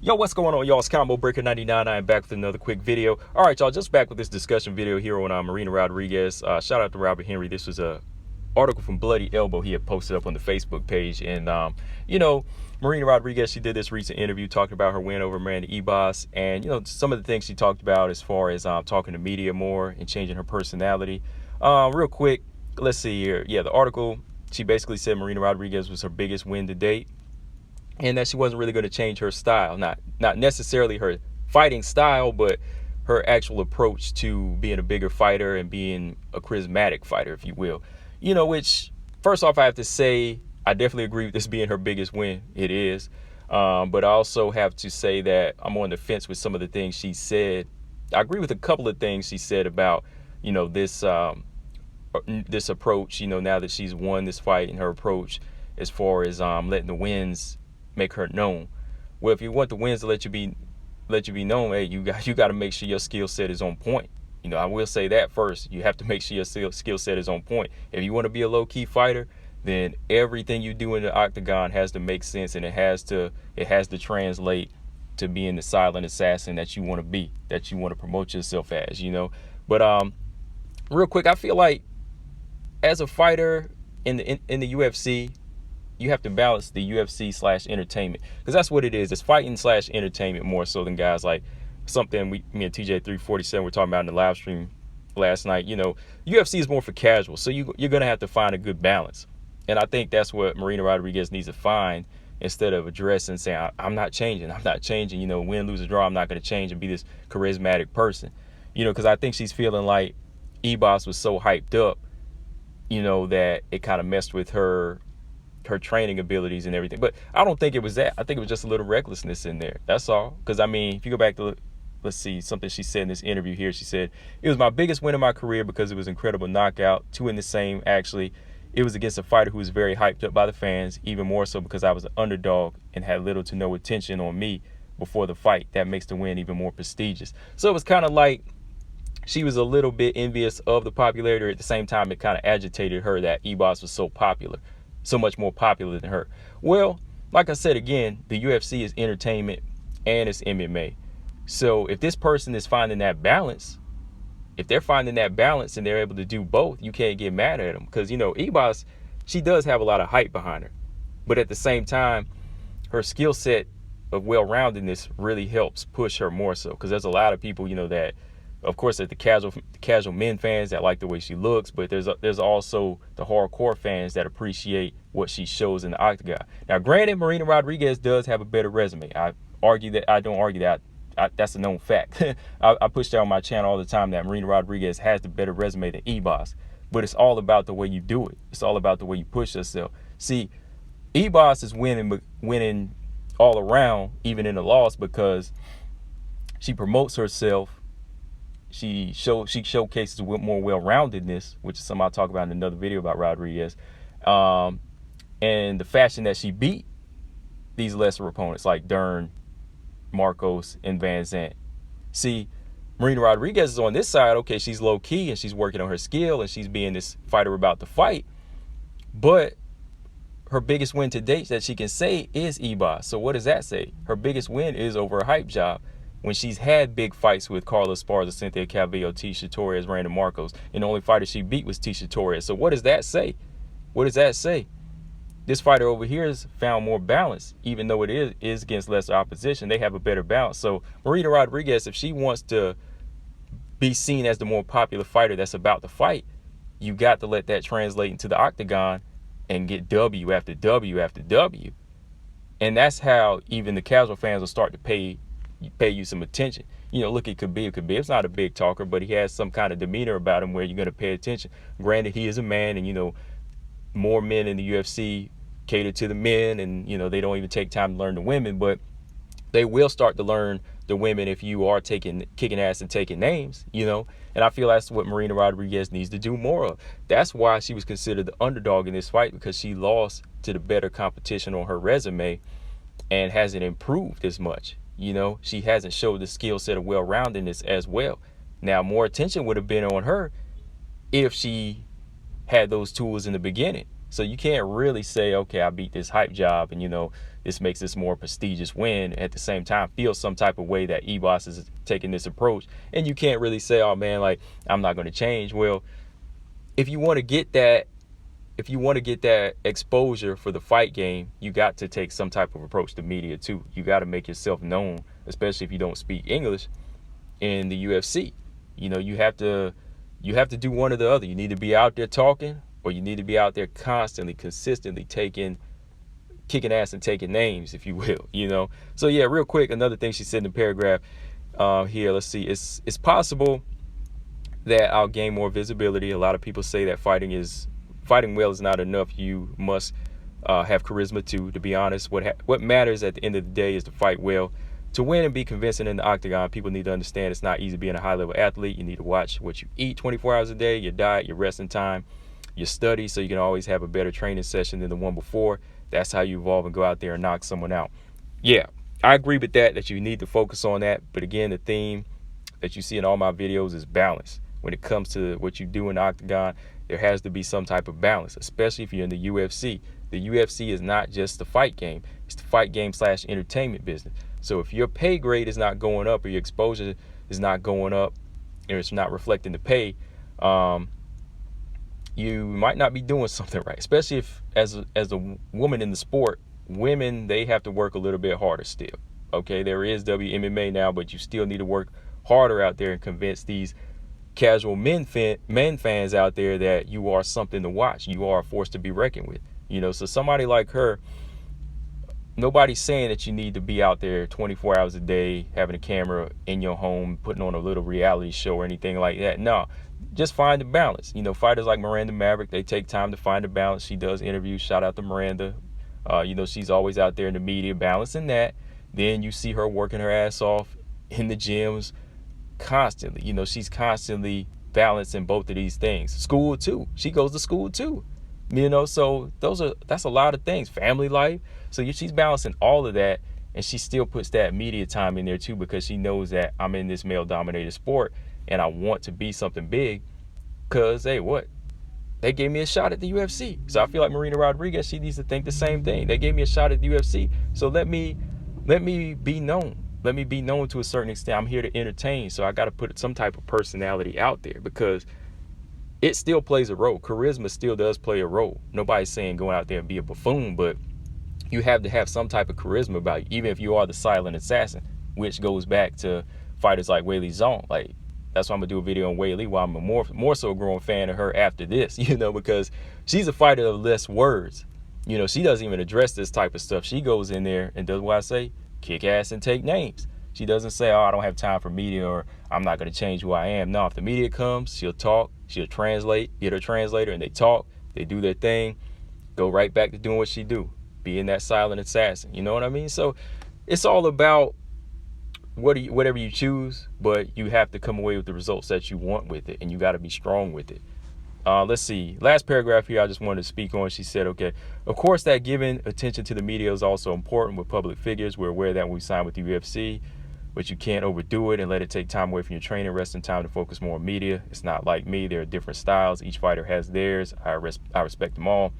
Yo, what's going on, y'all? It's Combo Breaker 99. I am back with another quick video. All right, y'all, just back with this discussion video here on Marina Rodriguez. Shout out to Robert Henry. This was a article from Bloody Elbow he had posted up on the Facebook page. And, Marina Rodriguez, she did this recent interview talking about her win over Miranda Eboks. And, some of the things she talked about as far as talking to media more and changing her personality. Real quick, let's see here. Yeah, the article, she basically said Marina Rodriguez was her biggest win to date, and that she wasn't really going to change her style, not necessarily her fighting style, but her actual approach to being a bigger fighter and being a charismatic fighter, if you will. Which, first off, I have to say, I definitely agree with this being her biggest win. It is. But I also have to say that I'm on the fence with some of the things she said. I agree with a couple of things she said about, this approach, now that she's won this fight, and her approach as far as letting the wins make her known. Well, if you want the wins to let you be known, hey, you got to make sure your skill set is on point. I will say that first. You have to make sure your skill set is on point. If you want to be a low-key fighter, then everything you do in the octagon has to make sense, and it has to translate to being the silent assassin that you want to be, that you want to promote yourself as, But real quick, I feel like as a fighter in the UFC, you have to balance the UFC/entertainment, because that's what it is. It's fighting/entertainment more so than guys like something me and TJ347 were talking about in the live stream last night. UFC is more for casual, so you're gonna have to find a good balance, and I think that's what Marina Rodriguez needs to find, instead of addressing saying I'm not changing, win, lose, or draw, I'm not gonna change and be this charismatic person, because I think she's feeling like Eboks was so hyped up, that it kind of messed with her training abilities and everything. But I don't think it was that. I think it was just a little recklessness in there. That's all. Because, if you go back to, let's see, something she said in this interview here. She said, it was my biggest win of my career because it was an incredible knockout. Two in the same, actually. It was against a fighter who was very hyped up by the fans, even more so because I was an underdog and had little to no attention on me before the fight. That makes the win even more prestigious. So it was kind of like she was a little bit envious of the popularity. At the same time, it kind of agitated her that Eboks was so popular, so much more popular than her. Well, like I said, again, the UFC is entertainment and it's MMA. So if this person is finding that balance, if they're finding that balance and they're able to do both, you can't get mad at them. Because, Eboks, she does have a lot of hype behind her. But at the same time, her skill set of well-roundedness really helps push her more so. Because there's a lot of people, that, of course, the casual men fans that like the way she looks, but there's also the hardcore fans that appreciate what she shows in the octagon. Now, granted, Marina Rodriguez does have a better resume. I don't argue that. That's a known fact. I push that on my channel all the time, that Marina Rodriguez has the better resume than Eboks. But it's all about the way you do it. It's all about the way you push yourself. See, Eboks is winning all around, even in the loss, because she promotes herself. She showcases more well-roundedness, which is something I'll talk about in another video about Rodriguez, and the fashion that she beat these lesser opponents like Dern, Marcos, and Van Zandt. See, Marina Rodriguez is on this side. Okay, she's low-key and she's working on her skill and she's being this fighter about to fight, but her biggest win to date that she can say is Eboks. So what does that say? Her biggest win is over a hype job, when she's had big fights with Carla Esparza, Cynthia Calvillo, Tisha Torres, Brandon Marcos, and the only fighter she beat was Tisha Torres. So what does that say? What does that say? This fighter over here has found more balance, even though it is against lesser opposition. They have a better balance. So Marina Rodriguez, if she wants to be seen as the more popular fighter that's about to fight, you got to let that translate into the octagon and get W after W after W. And that's how even the casual fans will start to pay you some attention. Look at Khabib. Khabib's not a big talker, but he has some kind of demeanor about him where you're going to pay attention. Granted, he is a man, and more men in the UFC cater to the men, and they don't even take time to learn the women, but they will start to learn the women if you are kicking ass and taking names, and I feel that's what Marina Rodriguez needs to do more of. That's why she was considered the underdog in this fight, because she lost to the better competition on her resume and hasn't improved as much. She hasn't showed the skill set of well-roundedness as well. Now, more attention would have been on her if she had those tools in the beginning. So you can't really say, okay, I beat this hype job and, this makes this more prestigious win. At the same time, feel some type of way that Eboks is taking this approach. And you can't really say, oh, man, like, I'm not going to change. Well, if you want to get that exposure for the fight game, you got to take some type of approach to media too. You got to make yourself known, especially if you don't speak English in the UFC. You have to do one or the other. You need to be out there talking, or you need to be out there constantly, consistently kicking ass and taking names, if you will. So yeah, real quick, another thing she said in the paragraph here. Let's see. It's possible that I'll gain more visibility. A lot of people say that fighting well is not enough. You must have charisma too. To be honest, what matters at the end of the day is to fight well. To win and be convincing in the octagon, people need to understand it's not easy being a high-level athlete. You need to watch what you eat 24 hours a day, your diet, your resting time, your study, so you can always have a better training session than the one before. That's how you evolve and go out there and knock someone out. Yeah, I agree with that you need to focus on that. But again, the theme that you see in all my videos is balance. When it comes to what you do in the octagon, there has to be some type of balance, especially if you're in the UFC. The UFC is not just the fight game. It's the fight game / entertainment business. So if your pay grade is not going up, or your exposure is not going up, or it's not reflecting the pay, you might not be doing something right. Especially if, as a woman in the sport, women, they have to work a little bit harder still. Okay, there is Wmma now, but you still need to work harder out there and convince these casual men fans out there that you are something to watch. You are a force to be reckoned with. So somebody like her, nobody's saying that you need to be out there 24 hours a day, having a camera in your home, putting on a little reality show or anything like that. No, just find the balance. Fighters like Miranda Maverick, they take time to find the balance. She does interviews. Shout out to Miranda. She's always out there in the media balancing that. Then you see her working her ass off in the gyms constantly. She's constantly balancing both of these things. School too. She goes to school too. So that's a lot of things. Family life. So she's balancing all of that, and she still puts that media time in there too, because she knows that I'm in this male-dominated sport and I want to be something big. Because, hey, what? They gave me a shot at the UFC. So I feel like Marina Rodriguez, she needs to think the same thing. They gave me a shot at the UFC. So let me be known. Let me be known to a certain extent. I'm here to entertain. So I got to put some type of personality out there, because it still plays a role. Charisma still does play a role. Nobody's saying go out there and be a buffoon, but you have to have some type of charisma about you, even if you are the silent assassin, which goes back to fighters like Weili Zhang. Like, that's why I'm going to do a video on Weili, why I'm a more so growing fan of her after this, because she's a fighter of less words. She doesn't even address this type of stuff. She goes in there and does what I say, kick ass and take names. She doesn't say, oh, I don't have time for media, or I'm not going to change who I am. No, if the media comes, she'll talk, she'll translate, get her translator, and they talk, they do their thing, go right back to doing what she do, being that silent assassin. You know what I mean? So it's all about whatever you choose, but you have to come away with the results that you want with it, and you got to be strong with it. Let's see. Last paragraph here I just wanted to speak on. She said, okay, of course that giving attention to the media is also important with public figures. We're aware that when we sign with the UFC, but you can't overdo it and let it take time away from your training, resting time to focus more on media. It's not like me. There are different styles. Each fighter has theirs. I respect them all.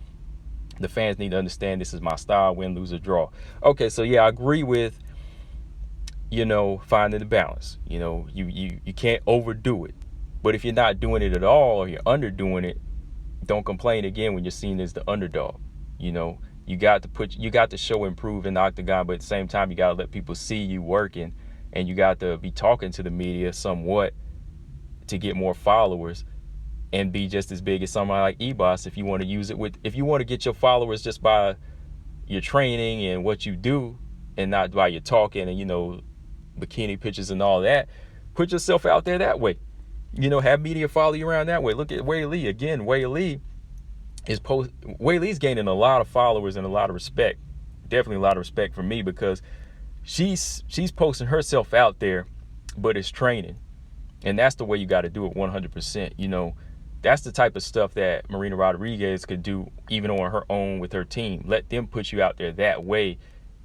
The fans need to understand this is my style, win, lose, or draw. Okay, so yeah, I agree with, finding the balance. You can't overdo it. But if you're not doing it at all, or you're underdoing it, don't complain again when you're seen as the underdog. You got to show improve in the octagon, but at the same time, you got to let people see you working, and you got to be talking to the media somewhat to get more followers and be just as big as somebody like Eboks. If you want to use it if you want to get your followers just by your training and what you do, and not by your talking and bikini pictures and all that, put yourself out there that way. Have media follow you around that way. Look at Weili again. Weili's gaining a lot of followers and a lot of respect. Definitely a lot of respect from me, because she's posting herself out there, but it's training, and that's the way you got to do it 100%. That's the type of stuff that Marina Rodriguez could do even on her own with her team. Let them put you out there that way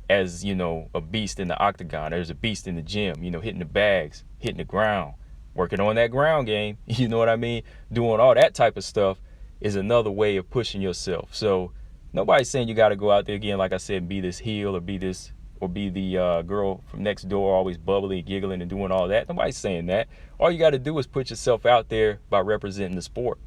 as, a beast in the octagon. There's a beast in the gym, hitting the bags, hitting the ground, working on that ground game. You know what I mean? Doing all that type of stuff. is another way of pushing yourself. So nobody's saying you got to go out there again, like I said, be this heel or be the girl from next door, always bubbly, giggling, and doing all that. Nobody's saying that. All you got to do is put yourself out there by representing the sport,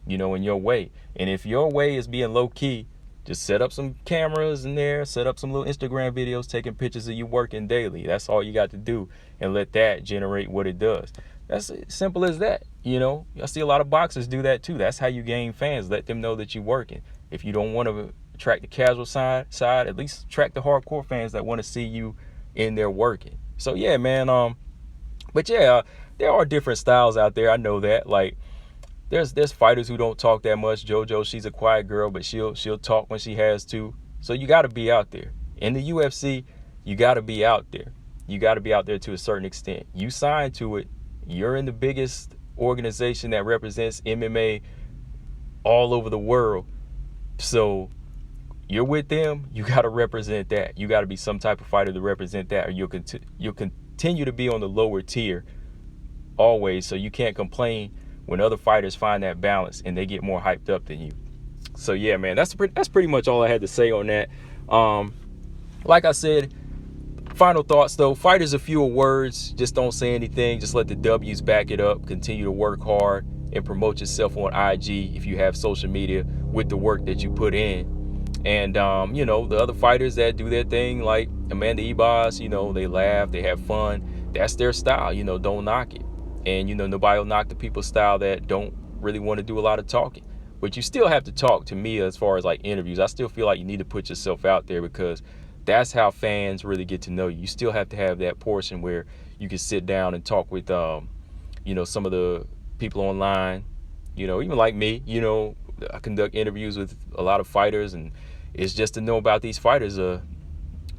in your way. And if your way is being low key, just set up some cameras in there, set up some little Instagram videos taking pictures of you working daily. That's all you got to do, and let that generate what it does. That's as simple as that. I see a lot of boxers do that too. That's how you gain fans. Let them know that you're working. If you don't want to attract the casual side, at least attract the hardcore fans that want to see you in there working. So yeah, man. But yeah, there are different styles out there. I know that. Like, there's fighters who don't talk that much. JoJo, she's a quiet girl, but she'll talk when she has to. So you got to be out there. In the UFC, you got to be out there. You got to be out there to a certain extent. You signed to it. You're in the biggest organization that represents MMA all over the world. So you're with them. You got to represent that. You got to be some type of fighter to represent that, or you'll continue to be on the lower tier always. So you can't complain when other fighters find that balance and they get more hyped up than you. So yeah, man, that's pretty much all I had to say on that. Like I said, final thoughts though, fighters are fewer words. Just don't say anything. Just let the W's back it up. Continue to work hard and promote yourself on IG if you have social media with the work that you put in. And the other fighters that do their thing, like Amanda Eboks, they laugh, they have fun. That's their style. Don't knock it. And, nobody will knock the people's style that don't really want to do a lot of talking. But you still have to talk. To me, as far as like interviews, I still feel like you need to put yourself out there, because that's how fans really get to know you. You still have to have that portion where you can sit down and talk with, some of the people online, even like me. I conduct interviews with a lot of fighters, and it's just to know about these fighters,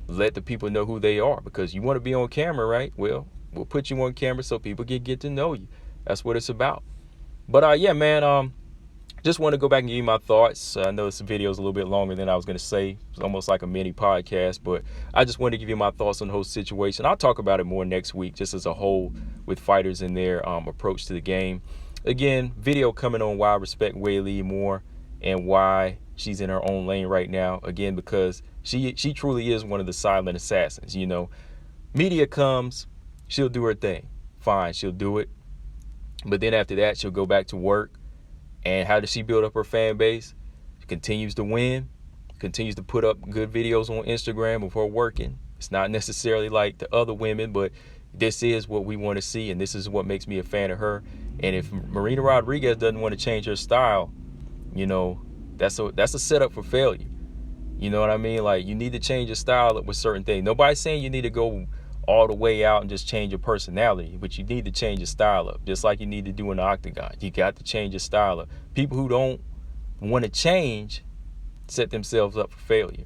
let the people know who they are, because you want to be on camera, right? Well, we'll put you on camera so people can get to know you. That's what it's about. But yeah, man, just want to go back and give you my thoughts. I know this video is a little bit longer than I was going to say. It's almost like a mini podcast, but I just wanted to give you my thoughts on the whole situation. I'll talk about it more next week, just as a whole, with fighters and their approach to the game. Again, video coming on why I respect Wei more and why she's in her own lane right now. Again, because she truly is one of the silent assassins. Media comes, she'll do her thing. Fine, she'll do it. But then after that, she'll go back to work. And how does she build up her fan base? She continues to win, continues to put up good videos on Instagram of her working. It's not necessarily like the other women, but this is what we want to see, and this is what makes me a fan of her. And if Marina Rodriguez doesn't want to change her style, that's a setup for failure. You know what I mean? Like, you need to change your style up with certain things. Nobody's saying you need to go all the way out and just change your personality, but you need to change your style up, just like you need to do in the octagon. You got to change your style up. People who don't want to change set themselves up for failure.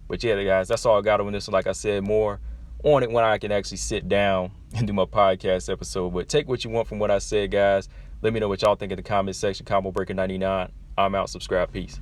But yeah, guys, that's all I got on this one. Like I said, more on it when I can actually sit down and do my podcast episode. But take what you want from what I said, guys. Let me know what y'all think in the comment section. Combo Breaker 99. I'm out. Subscribe. Peace.